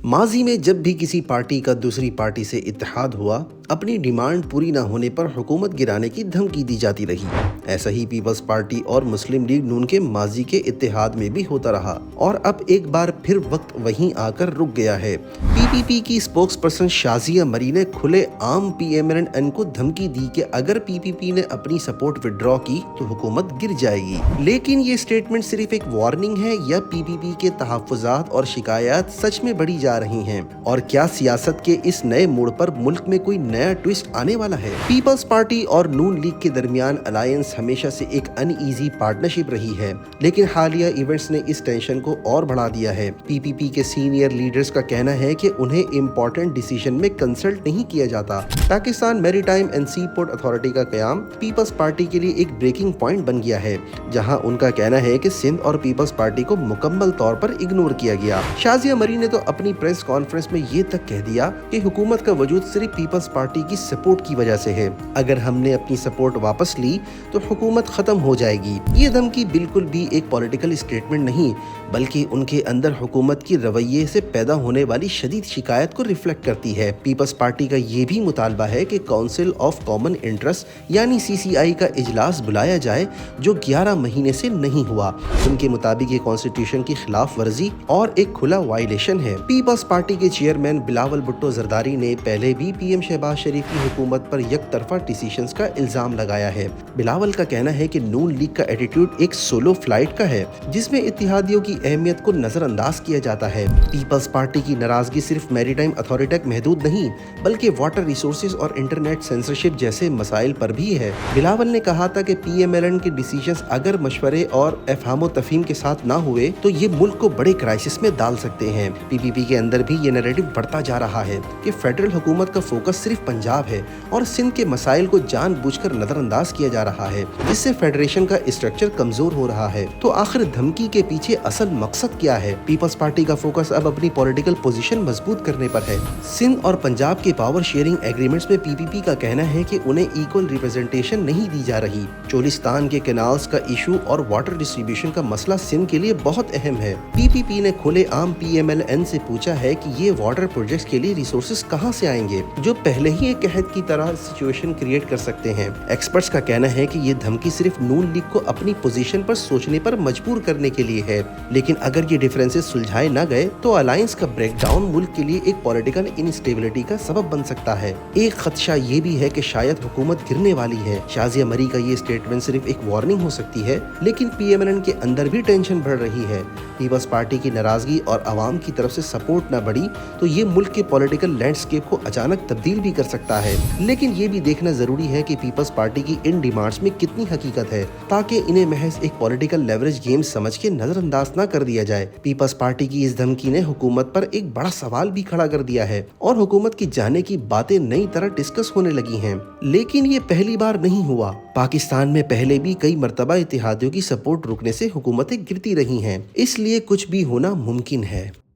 माजी में जब भी किसी पार्टी का दूसरी पार्टी से इत्तेहाद हुआ, अपनी डिमांड पूरी न होने पर हुकूमत गिराने की धमकी दी जाती रही। ऐसा ही पीपल्स पार्टी और मुस्लिम लीग नून के माजी के इत्तेहाद में भी होता रहा और अब एक बार फिर वक्त वहीं आकर रुक गया है। पीपीपी की स्पोक्स पर्सन शाजिया मरी ने खुले आम पीएमएलएन को धमकी दी कि अगर पीपीपी ने अपनी सपोर्ट विड्रॉ की तो हुकूमत गिर जाएगी। लेकिन ये स्टेटमेंट सिर्फ एक वार्निंग है या पीपीपी के तहफ्फुज़ात और शिकायत सच में बढ़ी जा रही हैं? और क्या सियासत के इस नए मोड़ पर मुल्क में कोई नया ट्विस्ट आने वाला है? पीपल्स पार्टी और नून लीग के दरमियान अलायंस हमेशा से एक अनईजी पार्टनरशिप रही है, लेकिन हालिया इवेंट्स ने इस टेंशन को और बढ़ा दिया है। पीपीपी के सीनियर लीडर्स का कहना है कि उन्हें इम्पोर्टेंट डिसीजन में कंसल्ट नहीं किया जाता। Pakistan maritime and sea port authority का कयाम पीपल्स पार्टी के लिए एक ब्रेकिंग पॉइंट बन गया है, जहां उनका कहना है कि सिंध और पीपल्स पार्टी को मुकम्मल तौर पर इग्नोर किया गया। शाजिया मरी ने तो अपनी प्रेस कॉन्फ्रेंस में ये तक कह दिया कि हुकूमत का वजूद सिर्फ पीपल्स पार्टी की सपोर्ट की वजह से है। अगर हमने अपनी सपोर्ट वापस ली तो हुकूमत खत्म हो जाएगी। ये धमकी बिल्कुल भी एक पॉलिटिकल स्टेटमेंट नहीं, बल्कि उनके अंदर हुकूमत की रवैये से पैदा होने वाली शदीद शिकायत को रिफ्लेक्ट करती है। पीपल्स पार्टी का ये भी मुतालबा है कि काउंसिल ऑफ कॉमन इंटरेस्ट यानी सीसीआई का इजलास बुलाया जाए, जो 11 महीने से नहीं हुआ। उनके मुताबिक ये कॉन्स्टिट्यूशन की खिलाफ वर्जी और एक खुला वायलेशन है। पीपल्स पार्टी के चेयरमैन बिलावल भुट्टो जरदारी ने पहले भी पीएम शहबाज शरीफ की हुकूमत पर यकतरफा डिसीजंस का इल्जाम लगाया है। बिलावल का कहना है कि नून लीग का एटीट्यूड एक सोलो फ्लाइट का है, जिसमें इत्तेहादियों की अहमियत को नजरअंदाज किया जाता है। पीपल्स पार्टी की नाराजगी सिर्फ मैरीटाइम अथॉरिटी तक महदूद नहीं, बल्कि वाटर रिसोर्सेज और इंटरनेट सेंसरशिप जैसे मसाइल पर भी है। बिलावल ने कहा था कि पीएमएलएन के डिसीजंस अगर मशवरे और अफहाम तफहीम के साथ ना हुए तो ये मुल्क को बड़े क्राइसिस में डाल सकते हैं। पीपीपी के अंदर भी ये नैरेटिव बढ़ता जा रहा है कि फेडरल हुकूमत का फोकस सिर्फ पंजाब है और सिंध के मसाइल को जानबूझकर नजरअंदाज किया जा रहा है, जिससे फेडरेशन का स्ट्रक्चर कमजोर हो रहा है। तो आखिर धमकी के पीछे असल मकसद क्या है? पीपल्स पार्टी का फोकस अब अपनी पॉलिटिकल पोजीशन मजबूत करने पर है। सिंध और पंजाब के पावर शेयरिंग एग्रीमेंट्स में पीपीपी का कहना है कि उन्हें इक्वल रिप्रेजेंटेशन नहीं दी जा रही। चोलिस्तान के कैनाल्स का इशू और वाटर डिस्ट्रीब्यूशन का मसला सिंध के लिए बहुत अहम है। पीपीपी ने खुले आम पीएमएलएन से पूछा है कि ये वाटर प्रोजेक्ट्स के लिए रिसोर्सेज कहां से आएंगे, जो पहले ही एक कहत की तरह सिचुएशन क्रिएट कर सकते हैं। एक्सपर्ट्स का कहना है कि ये धमकी सिर्फ नून लीग को अपनी पोजीशन पर सोचने पर मजबूर करने के लिए है, लेकिन अगर ये डिफरेंसेस सुलझाए न गए तो अलायंस का ब्रेकडाउन मुल्क के लिए एक पॉलिटिकल इनस्टेबिलिटी का सबब बन सकता है। एक खदशा ये भी है कि शायद हुकूमत गिरने वाली है। शाजिया मरी का ये स्टेटमेंट सिर्फ एक वार्निंग हो सकती है, लेकिन पीएमएलएन के अंदर भी टेंशन बढ़ रही है। पीपल्स पार्टी की नाराजगी और अवाम की तरफ से सपोर्ट न बढ़ी तो ये मुल्क के पॉलिटिकल लैंडस्केप को अचानक तब्दील भी कर सकता है। लेकिन ये भी देखना जरूरी है कि पीपल्स पार्टी की इन डिमांड्स में कितनी हकीकत है, ताकि इन्हें महज एक पॉलिटिकल लेवरेज गेम समझ के नजरअंदाज न कर दिया जाए। पीपल्स पार्टी की इस धमकी ने हुकूमत पर एक बड़ा सवाल भी खड़ा कर दिया है और हुकूमत की जाने की बातें नई तरह डिस्कस होने लगी हैं। लेकिन ये पहली बार नहीं हुआ। पाकिस्तान में पहले भी कई मर्तबा इत्तेहादियों की सपोर्ट रुकने से हुकूमतें गिरती रही हैं, इसलिए कुछ भी होना मुमकिन है।